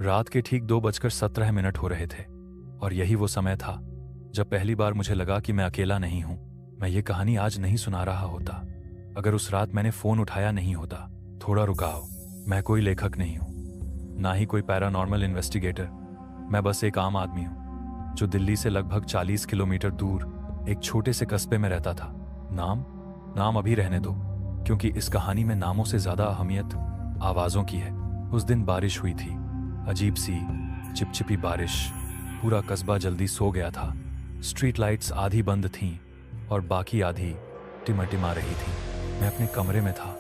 रात के ठीक 2:17 हो रहे थे और यही वो समय था जब पहली बार मुझे लगा कि मैं अकेला नहीं हूं। मैं ये कहानी आज नहीं सुना रहा होता अगर उस रात मैंने फोन उठाया नहीं होता। थोड़ा रुकाओ, मैं कोई लेखक नहीं हूं, ना ही कोई पैरानॉर्मल इन्वेस्टिगेटर। मैं बस एक आम आदमी हूं जो दिल्ली से लगभग 40 किलोमीटर दूर एक छोटे से कस्बे में रहता था। नाम अभी रहने दो, क्योंकि इस कहानी में नामों से ज्यादा अहमियत आवाजों की है। उस दिन बारिश हुई थी, अजीब सी चिपचिपी बारिश। पूरा कस्बा जल्दी सो गया था। स्ट्रीट लाइट्स आधी बंद थीं और बाकी आधी टिमटिमा रही थी। मैं अपने कमरे में था,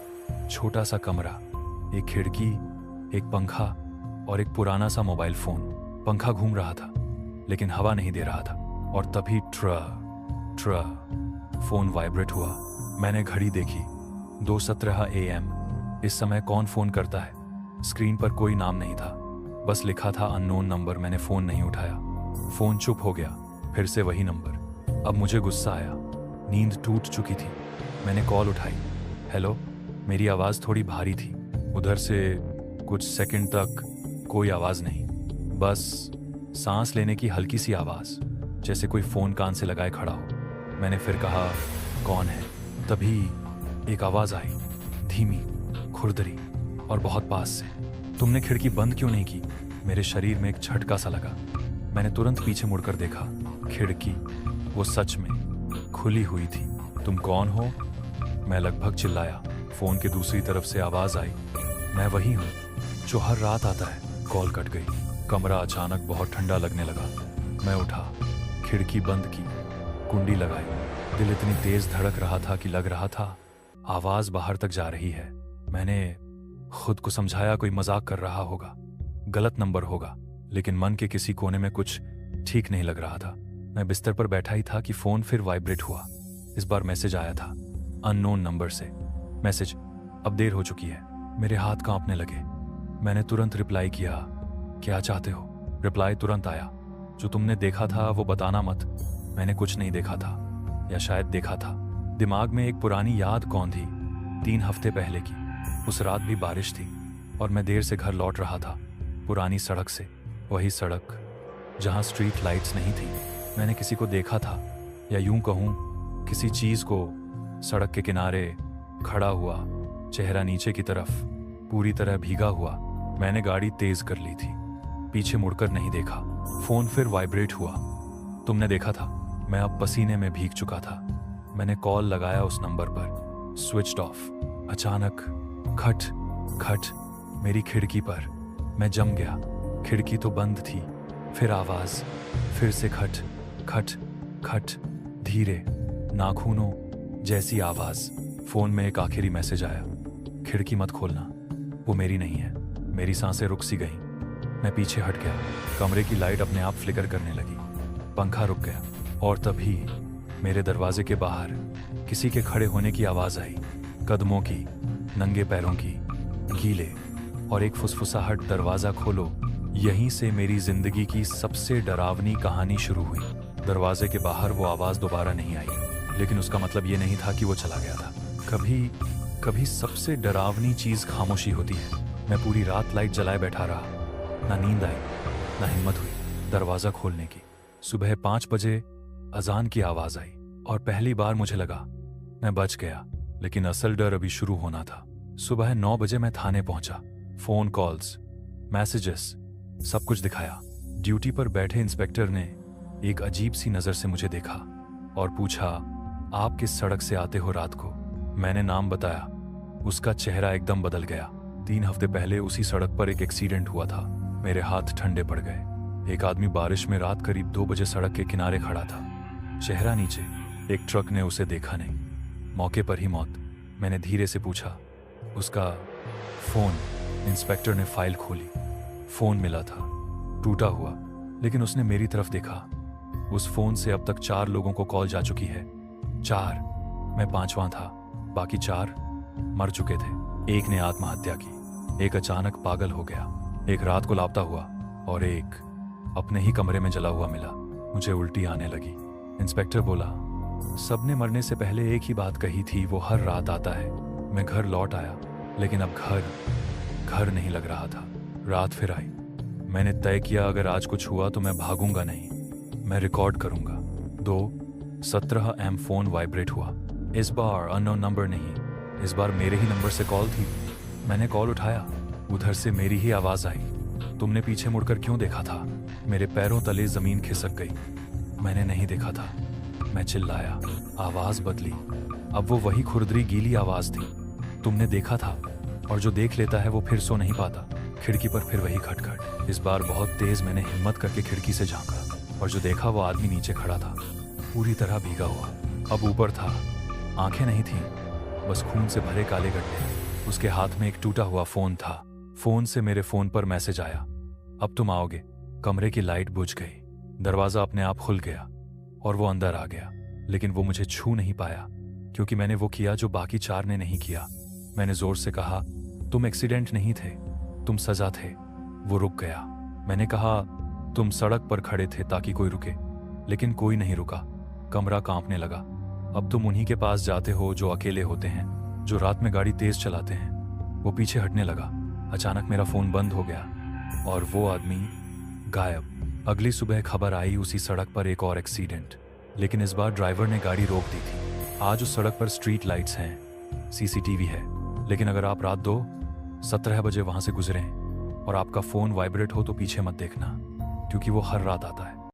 छोटा सा कमरा, एक खिड़की, एक पंखा और एक पुराना सा मोबाइल फोन। पंखा घूम रहा था लेकिन हवा नहीं दे रहा था और तभी ट्र फोन वाइब्रेट हुआ। मैंने घड़ी देखी, 2:17 AM। इस समय कौन फोन करता है? स्क्रीन पर कोई नाम नहीं था, बस लिखा था अननोन नंबर। मैंने फोन नहीं उठाया। फोन चुप हो गया। फिर से वही नंबर। अब मुझे गुस्सा आया, नींद टूट चुकी थी। मैंने कॉल उठाई। हेलो। मेरी आवाज थोड़ी भारी थी। उधर से कुछ सेकंड तक कोई आवाज नहीं, बस सांस लेने की हल्की सी आवाज, जैसे कोई फोन कान से लगाए खड़ा हो। मैंने फिर कहा, कौन है? तभी एक आवाज आई, धीमी, खुरदरी और बहुत पास से। तुमने खिड़की बंद क्यों नहीं की? मेरे शरीर में एक झटका सा लगा। मैंने तुरंत पीछे मुड़कर देखा। खिड़की वो सच में खुली हुई थी। तुम कौन हो? मैं लगभग चिल्लाया। फोन के दूसरी तरफ से आवाज आई, मैं वही हूं जो हर रात आता है। कॉल कट गई। कमरा अचानक बहुत ठंडा लगने लगा। मैं उठा, खिड़की बंद की, कुंडी लगाई। दिल इतनी तेज धड़क रहा था कि लग रहा था आवाज बाहर तक जा रही है। मैंने खुद को समझाया कोई मजाक कर रहा होगा, गलत नंबर होगा, लेकिन मन के किसी कोने में कुछ ठीक नहीं लग रहा था। मैं बिस्तर पर बैठा ही था कि फोन फिर वाइब्रेट हुआ। इस बार मैसेज आया था, अननोन नंबर से। मैसेज, अब देर हो चुकी है। मेरे हाथ कांपने लगे। मैंने तुरंत रिप्लाई किया, क्या चाहते हो? रिप्लाई तुरंत आया, जो तुमने देखा था वो बताना मत। मैंने कुछ नहीं देखा था, या शायद देखा था। दिमाग में एक पुरानी याद कौन थी, 3 हफ्ते पहले की। उस रात भी बारिश थी और मैं देर से घर लौट रहा था, पुरानी सड़क से। वही सड़क जहां स्ट्रीट लाइट्स नहीं थी। मैंने किसी को देखा था, या यूं कहूं किसी चीज को, सड़क के किनारे खड़ा हुआ, चेहरा नीचे की तरफ, पूरी तरह भीगा हुआ। मैंने गाड़ी तेज कर ली थी, पीछे मुड़कर नहीं देखा। फोन फिर वाइब्रेट हुआ। तुमने देखा था? मैं अब पसीने में भीग चुका था। मैंने कॉल लगाया उस नंबर पर, स्विच्ड ऑफ। अचानक खट खट मेरी खिड़की पर। मैं जम गया। खिड़की तो बंद थी। फिर आवाज, फिर से खट खट खट, धीरे, नाखूनों जैसी आवाज। फोन में एक आखिरी मैसेज आया, खिड़की मत खोलना, वो मेरी नहीं है। मेरी सांसें रुक सी गईं। मैं पीछे हट गया। कमरे की लाइट अपने आप फ्लिकर करने लगी। पंखा रुक गया और तभी मेरे दरवाजे के बाहर किसी के खड़े होने की आवाज आई। कदमों की, नंगे पैरों की, गीले, और एक फुसफुसाहट, दरवाजा खोलो। यहीं से मेरी जिंदगी की सबसे डरावनी कहानी शुरू हुई। दरवाजे के बाहर वो आवाज दोबारा नहीं आई, लेकिन उसका मतलब ये नहीं था कि वो चला गया था। कभी कभी सबसे डरावनी चीज खामोशी होती है। मैं पूरी रात लाइट जलाए बैठा रहा। ना नींद आई, ना हिम्मत हुई दरवाजा खोलने की। सुबह 5 बजे अजान की आवाज आई और पहली बार मुझे लगा मैं बच गया, लेकिन असल डर अभी शुरू होना था। सुबह 9 बजे मैं थाने पहुंचा। फोन कॉल्स, मैसेजेस, सब कुछ दिखाया। ड्यूटी पर बैठे इंस्पेक्टर ने एक अजीब सी नजर से मुझे देखा और पूछा, आप किस सड़क से आते हो रात को? मैंने नाम बताया। उसका चेहरा एकदम बदल गया। 3 हफ्ते पहले उसी सड़क पर एक एक्सीडेंट हुआ था। मेरे हाथ ठंडे पड़ गए। एक आदमी बारिश में रात करीब 2 बजे सड़क के किनारे खड़ा था, चेहरा नीचे। एक ट्रक ने उसे देखा नहीं, मौके पर ही मौत। मैंने धीरे से पूछा, उसका फोन? इंस्पेक्टर ने फाइल खोली। फोन मिला था, टूटा हुआ, लेकिन उसने मेरी तरफ देखा। उस फोन से अब तक 4 लोगों को कॉल जा चुकी है। 4, मैं 5वां था। बाकी 4 मर चुके थे। एक ने आत्महत्या की, एक अचानक पागल हो गया, एक रात को लापता हुआ और एक अपने ही कमरे में जला हुआ मिला। मुझे उल्टी आने लगी। इंस्पेक्टर बोला, सबने मरने से पहले एक ही बात कही थी, वो हर रात आता है। मैं घर लौट आया, लेकिन अब घर नहीं लग रहा था। रात फिर आई। मैंने तय किया अगर आज कुछ हुआ तो मैं भागूंगा नहीं, मैं रिकॉर्ड करूंगा। 2:17 फोन वाइब्रेट हुआ। इस बार अननोन नंबर नहीं, इस बार मेरे ही नंबर से कॉल थी। मैंने कॉल उठाया, उधर से मेरी ही आवाज आई, तुमने पीछे मुड़कर क्यों देखा था? मेरे पैरों तले जमीन खिसक गई। मैंने नहीं देखा था, मैं चिल्लाया। आवाज बदली, अब वो वही खुरदरी गीली आवाज थी। तुमने देखा था, और जो देख लेता है वो फिर सो नहीं पाता। खिड़की पर फिर वही खटखट। इस बार बहुत तेज मैंने हिम्मत करके खिड़की से झांका, और जो देखा वो आदमी नीचे खड़ा था, पूरी तरह भीगा हुआ। अब ऊपर था, आंखें नहीं थीं, बस खून से भरे काले गड्ढे। उसके हाथ में एक टूटा हुआ फोन था। फोन से मेरे फोन पर मैसेज आया, अब तुम आओगे। कमरे की लाइट बुझ गई, दरवाजा अपने आप खुल गया और वो अंदर आ गया। लेकिन वो मुझे छू नहीं पाया, क्योंकि मैंने वो किया जो बाकी 4 ने नहीं किया। मैंने जोर से कहा, तुम एक्सीडेंट नहीं थे, तुम सजा थे। वो रुक गया। मैंने कहा, तुम सड़क पर खड़े थे ताकि कोई रुके, लेकिन कोई नहीं रुका। कमरा कांपने लगा। अब तुम उन्हीं के पास जाते हो जो अकेले होते हैं, जो रात में गाड़ी तेज चलाते हैं। वो पीछे हटने लगा। अचानक मेरा फोन बंद हो गया और वो आदमी गायब। अगली सुबह खबर आई, उसी सड़क पर एक और एक्सीडेंट, लेकिन इस बार ड्राइवर ने गाड़ी रोक दी थी। आज उस सड़क पर स्ट्रीट लाइट्स हैं, सीसीटीवी है, लेकिन अगर आप रात 2:17 बजे वहां से गुजरें और आपका फोन वाइब्रेट हो तो पीछे मत देखना, क्योंकि वो हर रात आता है।